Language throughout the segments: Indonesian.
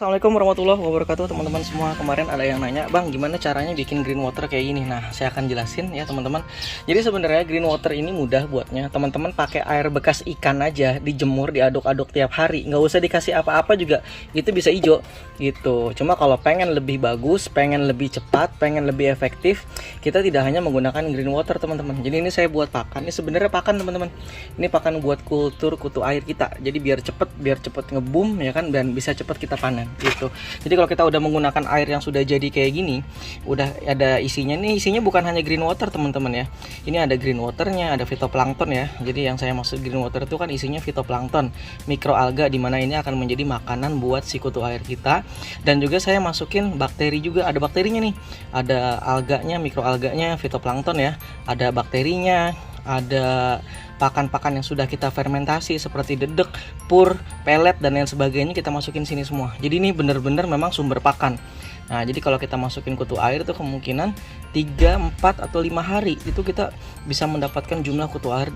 Assalamualaikum warahmatullahi wabarakatuh teman-teman semua. Kemarin ada yang nanya, Bang, gimana caranya bikin green water kayak gini? Nah, saya akan jelasin ya teman-teman. Jadi sebenarnya green water ini mudah buatnya. Teman-teman pakai air bekas ikan aja, dijemur, diaduk-aduk tiap hari. Nggak usah dikasih apa-apa juga, itu bisa hijau gitu. Cuma kalau pengen lebih bagus, pengen lebih cepat, pengen lebih efektif, kita tidak hanya menggunakan green water teman-teman. Jadi ini saya buat pakan. Ini sebenarnya pakan teman-teman. Ini pakan buat kultur kutu air kita. Jadi biar cepet ngebum ya kan, dan bisa cepet kita panen gitu. Jadi kalau kita udah menggunakan air yang sudah jadi kayak gini, udah ada isinya nih. Isinya bukan hanya green water teman-teman ya. Ini ada green waternya, ada fitoplankton ya. Jadi yang saya maksud green water itu kan isinya fitoplankton, mikroalga, dimana ini akan menjadi makanan buat si kutu air kita. Dan juga saya masukin bakteri juga, ada bakterinya nih. Ada alganya, mikroalganya, fitoplankton ya. Ada bakterinya, ada pakan-pakan yang sudah kita fermentasi seperti dedek, pur, pelet dan lain sebagainya, kita masukin sini semua. Jadi ini benar-benar memang sumber pakan. Nah, jadi kalau kita masukin kutu air itu kemungkinan 3, 4 atau 5 hari itu kita bisa mendapatkan jumlah kutu air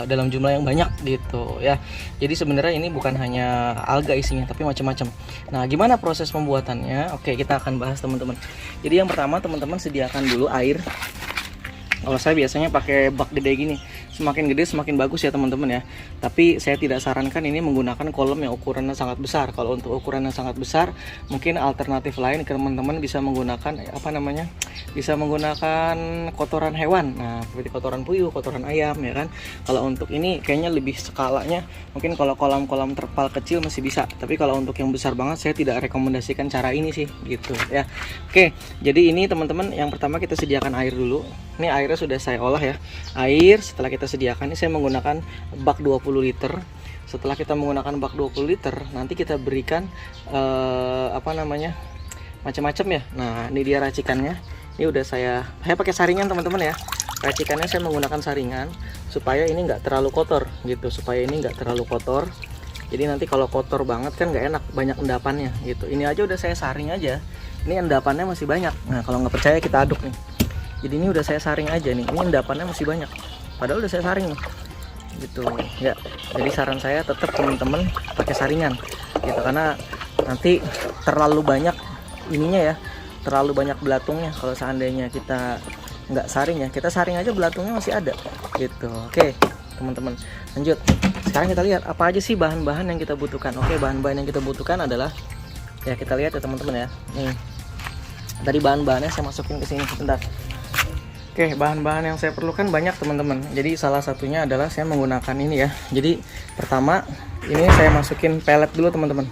dalam jumlah yang banyak gitu ya. Jadi sebenarnya ini bukan hanya alga isinya tapi macam-macam. Nah, gimana proses pembuatannya? Oke, kita akan bahas teman-teman. Jadi yang pertama teman-teman sediakan dulu air. Kalau saya biasanya pakai bak gede gini, semakin gede semakin bagus ya teman-teman ya. Tapi saya tidak sarankan ini menggunakan kolam yang ukurannya sangat besar. Kalau untuk ukuran yang sangat besar, mungkin alternatif lain teman-teman bisa menggunakan bisa menggunakan kotoran hewan. Nah, seperti kotoran puyuh, kotoran ayam ya kan. Kalau untuk ini kayaknya lebih skalanya, mungkin kalau kolam-kolam terpal kecil masih bisa. Tapi kalau untuk yang besar banget saya tidak rekomendasikan cara ini sih gitu ya. Oke, jadi ini teman-teman yang pertama kita sediakan air dulu. Ini airnya sudah saya olah ya. Air setelah kita sediakan ini saya menggunakan bak 20 liter. Setelah kita menggunakan bak 20 liter, nanti kita berikan macam-macam ya. Nah, ini dia racikannya. Ini udah saya pakai saringan teman-teman ya. Racikannya saya menggunakan saringan supaya ini nggak terlalu kotor gitu. Supaya ini nggak terlalu kotor. Jadi nanti kalau kotor banget kan nggak enak, banyak endapannya gitu. Ini aja udah saya saring aja. Ini endapannya masih banyak. Nah, kalau nggak percaya kita aduk nih. Jadi ini udah saya saring aja nih. Ini endapannya masih banyak. Padahal udah saya saring nih. Gitu ya. Jadi saran saya tetap teman-teman pakai saringan gitu, karena nanti terlalu banyak ininya ya, terlalu banyak belatungnya. Kalau seandainya kita nggak saring ya, kita saring aja belatungnya masih ada gitu. Oke teman-teman, lanjut. Sekarang kita lihat apa aja sih bahan-bahan yang kita butuhkan. Oke, bahan-bahan yang kita butuhkan adalah ya, kita lihat ya teman-teman ya. Nih, tadi bahan-bahannya saya masukin ke sini sebentar. Oke, bahan-bahan yang saya perlukan banyak teman-teman. Jadi salah satunya adalah saya menggunakan ini ya. Jadi pertama ini saya masukin pelet dulu teman-teman.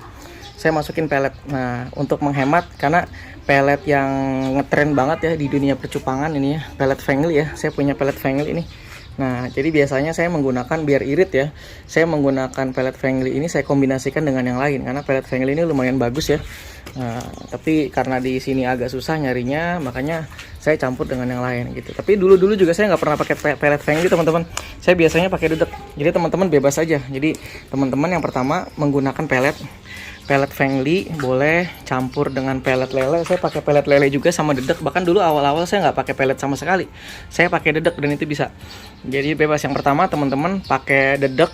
Saya masukin pelet. Nah, untuk menghemat, karena pelet yang ngetren banget ya di dunia percupangan ini ya, pelet Fengli ya. Saya punya pelet Fengli ini. Nah, jadi biasanya saya menggunakan, biar irit ya, saya menggunakan pelet Fengli ini saya kombinasikan dengan yang lain, karena pelet Fengli ini lumayan bagus ya. Nah, tapi karena di sini agak susah nyarinya, makanya saya campur dengan yang lain gitu. Tapi dulu juga saya nggak pernah pakai pelet Fengli teman-teman. Saya biasanya pakai dedek. Jadi teman-teman bebas aja. Jadi teman-teman yang pertama menggunakan pelet Fengli, boleh campur dengan pelet lele. Saya pakai pelet lele juga sama dedek. Bahkan dulu awal-awal saya nggak pakai pelet sama sekali. Saya pakai dedek dan itu bisa. Jadi bebas. Yang pertama teman-teman pakai dedek,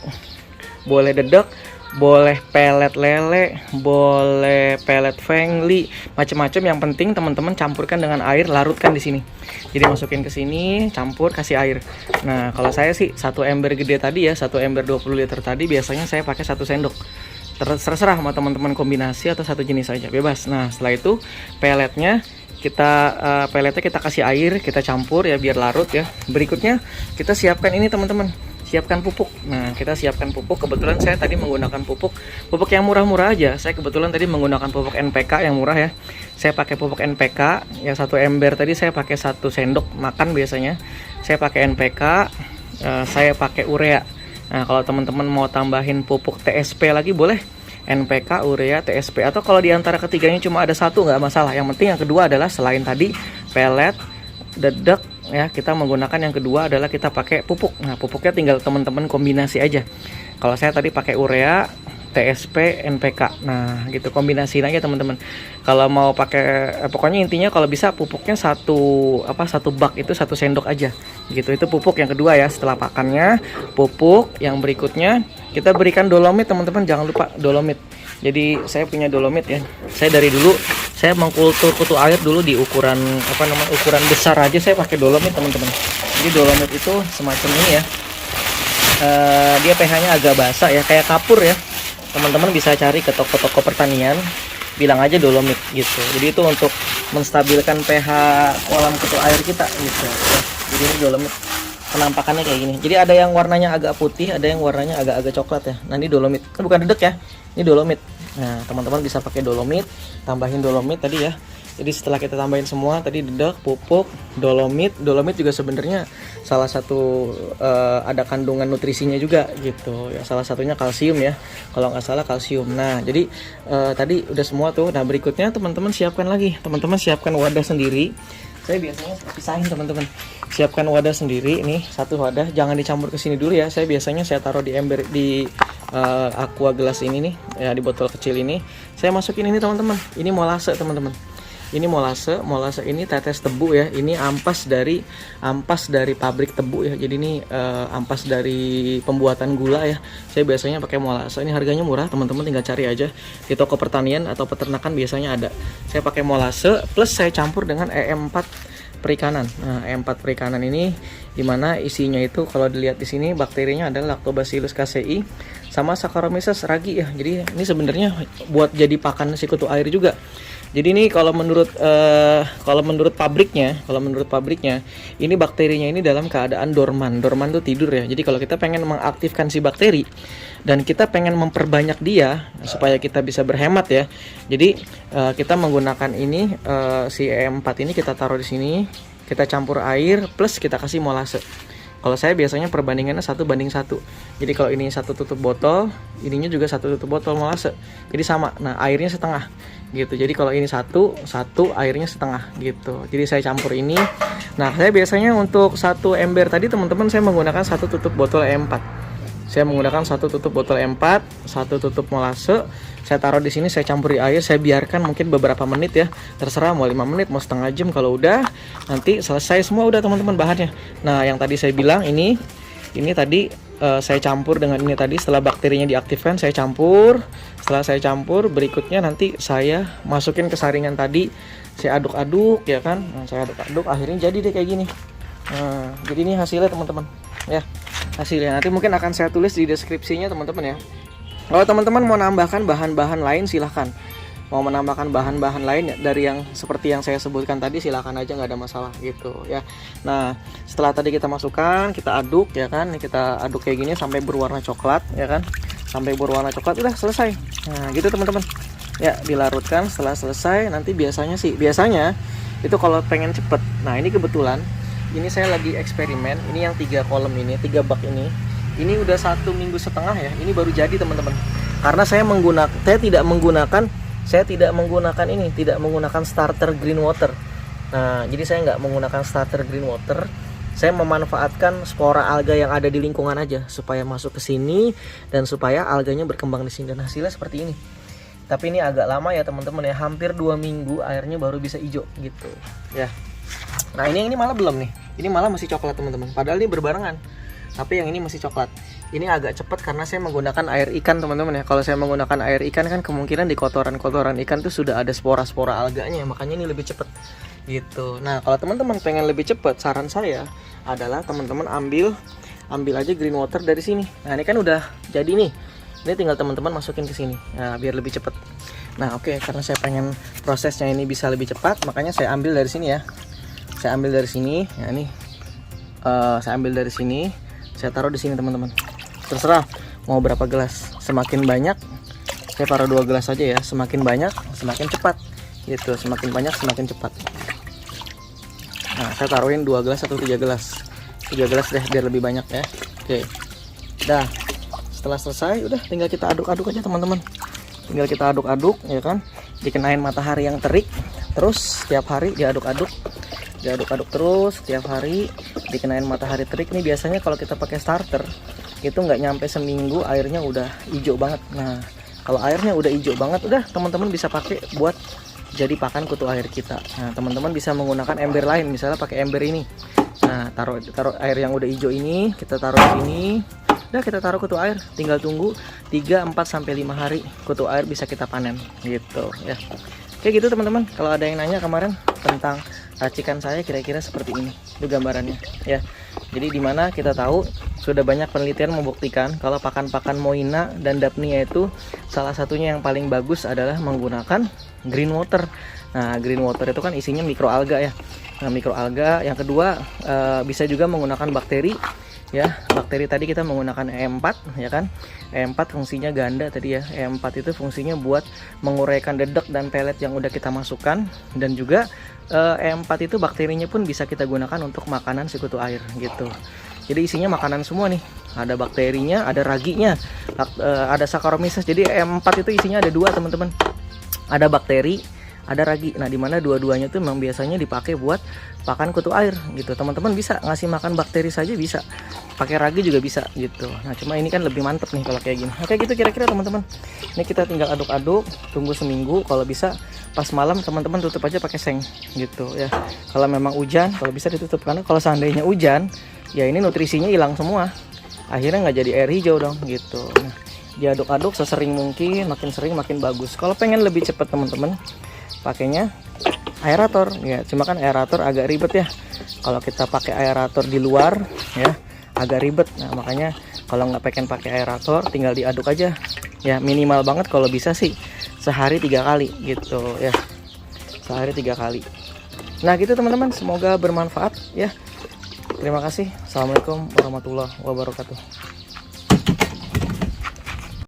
boleh pelet lele, boleh pelet Fengli, macam-macam. Yang penting teman-teman campurkan dengan air, larutkan di sini. Jadi masukin ke sini, campur, kasih air. Nah, kalau saya sih satu ember gede tadi ya, satu ember 20 liter tadi, biasanya saya pakai 1 sendok. Terserah sama teman-teman kombinasi atau satu jenis saja, bebas. Nah, setelah itu peletnya kita kasih air, kita campur ya biar larut ya. Berikutnya kita siapkan ini teman-teman, siapkan pupuk. Nah, kita siapkan pupuk. Kebetulan saya tadi menggunakan pupuk yang murah-murah aja. Saya kebetulan tadi menggunakan pupuk NPK yang murah ya. Saya pakai pupuk NPK ya, satu ember tadi saya pakai 1 sendok makan biasanya. Saya pakai NPK, saya pakai urea. Nah, kalau teman-teman mau tambahin pupuk TSP lagi boleh, NPK, urea, TSP, atau kalau diantara ketiganya cuma ada satu nggak masalah. Yang penting yang kedua adalah selain tadi pelet, dedek ya, kita menggunakan yang kedua adalah kita pakai pupuk. Nah, pupuknya tinggal teman-teman kombinasi aja. Kalau saya tadi pakai urea, TSP, NPK. Nah, gitu kombinasiin aja teman-teman. Kalau mau pakai pokoknya intinya kalau bisa pupuknya satu bak itu 1 sendok aja. Gitu. Itu pupuk yang kedua ya. Setelah pakannya, pupuk yang berikutnya kita berikan dolomit teman-teman, jangan lupa dolomit. Jadi saya punya dolomit ya. Saya dari dulu saya mengkultur kutu air dulu di ukuran ukuran besar aja saya pakai dolomit teman-teman. Jadi dolomit itu semacam ini ya. Dia pH-nya agak basah ya, kayak kapur ya. Teman-teman bisa cari ke toko-toko pertanian, bilang aja dolomit gitu. Jadi itu untuk menstabilkan pH kolam kutu air kita gitu. Jadi ini dolomit. Penampakannya kayak gini. Jadi ada yang warnanya agak putih, ada yang warnanya agak-agak coklat ya. Nah ini dolomit. Ini bukan dedek ya. Ini dolomit. Nah teman-teman bisa pakai dolomit, tambahin dolomit tadi ya. Jadi setelah kita tambahin semua tadi dedek, pupuk, dolomit. Dolomit juga sebenarnya salah satu ada kandungan nutrisinya juga gitu. Ya salah satunya kalsium ya. Kalau nggak salah kalsium. Nah jadi tadi udah semua tuh. Nah berikutnya teman-teman siapkan lagi. Teman-teman siapkan wadah sendiri. Saya biasanya pisahin teman-teman. Siapkan wadah sendiri, nih satu wadah, jangan dicampur ke sini dulu ya. Saya biasanya taruh di ember di aqua gelas ini nih, ya di botol kecil ini. Saya masukin ini teman-teman. Ini molase teman-teman. Ini molase ini tetes tebu ya. Ini ampas dari pabrik tebu ya. Jadi ini ampas dari pembuatan gula ya. Saya biasanya pakai molase. Ini harganya murah, teman-teman tinggal cari aja di toko pertanian atau peternakan biasanya ada. Saya pakai molase plus saya campur dengan EM4 perikanan. Nah, EM4 perikanan ini dimana isinya itu kalau dilihat di sini bakterinya adalah Lactobacillus casei sama Saccharomyces ragi ya. Jadi ini sebenarnya buat jadi pakan si kutu air juga. Jadi ini kalau menurut pabriknya ini bakterinya ini dalam keadaan dorman. Dorman tuh tidur ya. Jadi kalau kita pengen mengaktifkan si bakteri dan kita pengen memperbanyak dia supaya kita bisa berhemat ya. Jadi kita menggunakan ini si E4 ini kita taruh di sini, kita campur air plus kita kasih molase. Kalau saya biasanya perbandingannya 1:1. Jadi kalau ini 1 tutup botol, ininya juga 1 tutup botol molase. Jadi sama. Nah, airnya setengah gitu. Jadi kalau ini satu airnya setengah gitu. Jadi saya campur ini. Nah, saya biasanya untuk 1 ember tadi teman-teman saya menggunakan 1 tutup botol E4. Saya menggunakan 1 tutup botol E4, 1 tutup molase. Saya taruh di sini, saya campuri air, saya biarkan mungkin beberapa menit ya. Terserah mau 5 menit, mau setengah jam. Kalau udah nanti selesai semua udah teman-teman bahannya. Nah, yang tadi saya bilang ini tadi saya campur dengan ini tadi setelah bakterinya diaktifkan saya campur. Setelah saya campur, berikutnya nanti saya masukin ke saringan tadi. Saya aduk-aduk ya kan. Nah, saya aduk-aduk akhirnya jadi deh kayak gini. Nah, jadi ini hasilnya teman-teman. Ya, hasilnya nanti mungkin akan saya tulis di deskripsinya teman-teman ya. Kalau teman-teman mau nambahkan bahan-bahan lain silahkan. Mau menambahkan bahan-bahan lain dari yang seperti yang saya sebutkan tadi silahkan aja, nggak ada masalah gitu ya. Nah setelah tadi kita masukkan, kita aduk ya kan, kita aduk kayak gini sampai berwarna coklat ya kan, sampai berwarna coklat udah selesai. Nah gitu teman-teman ya, dilarutkan. Setelah selesai nanti biasanya itu kalau pengen cepet. Nah ini kebetulan ini saya lagi eksperimen. Ini yang 3 kolom ini, 3 bak ini udah 1,5 minggu ya. Ini baru jadi teman-teman. Karena saya tidak menggunakan starter green water. Nah, jadi saya nggak menggunakan starter green water. Saya memanfaatkan spora alga yang ada di lingkungan aja supaya masuk ke sini dan supaya alganya berkembang di sini, dan hasilnya seperti ini. Tapi ini agak lama ya teman-teman ya, hampir 2 minggu airnya baru bisa hijau gitu ya. Nah ini malah belum nih. Ini malah masih coklat teman-teman. Padahal ini berbarengan. Tapi yang ini masih coklat. Ini agak cepat karena saya menggunakan air ikan teman-teman ya. Kalau saya menggunakan air ikan kan kemungkinan di kotoran-kotoran ikan tuh sudah ada spora-spora alganya, makanya ini lebih cepat gitu. Nah kalau teman-teman pengen lebih cepat, saran saya adalah teman-teman ambil aja green water dari sini. Nah ini kan udah jadi nih. Ini tinggal teman-teman masukin ke sini. Nah biar lebih cepat. Nah oke, karena saya pengen prosesnya ini bisa lebih cepat, makanya saya ambil dari sini ya. Saya ambil dari sini. Ya ini saya ambil dari sini. Saya taruh di sini teman-teman. Terserah mau berapa gelas. Semakin banyak, saya taruh 2 gelas aja ya. Semakin banyak, semakin cepat. Gitu. Semakin banyak, semakin cepat. Nah, saya taruhin 2 gelas atau 3 gelas. 3 gelas deh biar lebih banyak ya. Oke. Dah. Setelah selesai, udah tinggal kita aduk-aduk aja teman-teman. Tinggal kita aduk-aduk ya kan. Dikenain matahari yang terik. Terus setiap hari diaduk-aduk. Diaduk-aduk terus setiap hari, dikenain matahari terik. Nih biasanya kalau kita pakai starter itu nggak nyampe seminggu airnya udah hijau banget. Nah kalau airnya udah hijau banget, udah teman-teman bisa pakai buat jadi pakan kutu air kita. Nah teman-teman bisa menggunakan ember lain, misalnya pakai ember ini. Nah taruh air yang udah hijau ini, kita taruh di sini. Udah kita taruh kutu air, tinggal tunggu 3, 4 sampai 5 hari kutu air bisa kita panen gitu ya. Oke gitu teman-teman. Kalau ada yang nanya kemarin tentang racikan saya kira-kira seperti ini. Itu gambarannya ya. Jadi dimana kita tahu sudah banyak penelitian membuktikan kalau pakan-pakan Moina dan Daphnia itu salah satunya yang paling bagus adalah menggunakan green water. Nah, green water itu kan isinya mikroalga ya. Nah, mikroalga yang kedua bisa juga menggunakan bakteri ya. Bakteri tadi kita menggunakan E4 ya kan. E4 fungsinya ganda tadi ya. E4 itu fungsinya buat menguraikan dedek dan pelet yang udah kita masukkan, dan juga E4 itu bakterinya pun bisa kita gunakan untuk makanan si kutu air gitu. Jadi isinya makanan semua nih. Ada bakterinya, ada raginya, ada Saccharomyces. Jadi E4 itu isinya ada dua teman-teman. Ada bakteri, ada ragi. Nah, dimana dua-duanya tuh memang biasanya dipakai buat pakan kutu air gitu. Teman-teman bisa ngasih makan bakteri saja bisa, pakai ragi juga bisa gitu. Nah, cuma ini kan lebih mantep nih kalau kayak gini. Oke gitu kira-kira teman-teman. Ini kita tinggal aduk-aduk, tunggu seminggu. Kalau bisa pas malam teman-teman tutup aja pakai seng gitu ya. Kalau memang hujan, kalau bisa ditutup, karena kalau seandainya hujan, ya ini nutrisinya hilang semua. Akhirnya nggak jadi air hijau dong gitu. Nah, diaduk-aduk sesering mungkin, makin sering makin bagus. Kalau pengen lebih cepat teman-teman, pakainya aerator ya. Cuma kan aerator agak ribet ya. Kalau kita pakai aerator di luar ya agak ribet. Nah, makanya kalau nggak pengen pakai aerator, tinggal diaduk aja ya. Minimal banget kalau bisa sih sehari 3 kali gitu ya. Sehari 3 kali. Nah gitu teman-teman, semoga bermanfaat ya. Terima kasih. Assalamualaikum warahmatullahi wabarakatuh.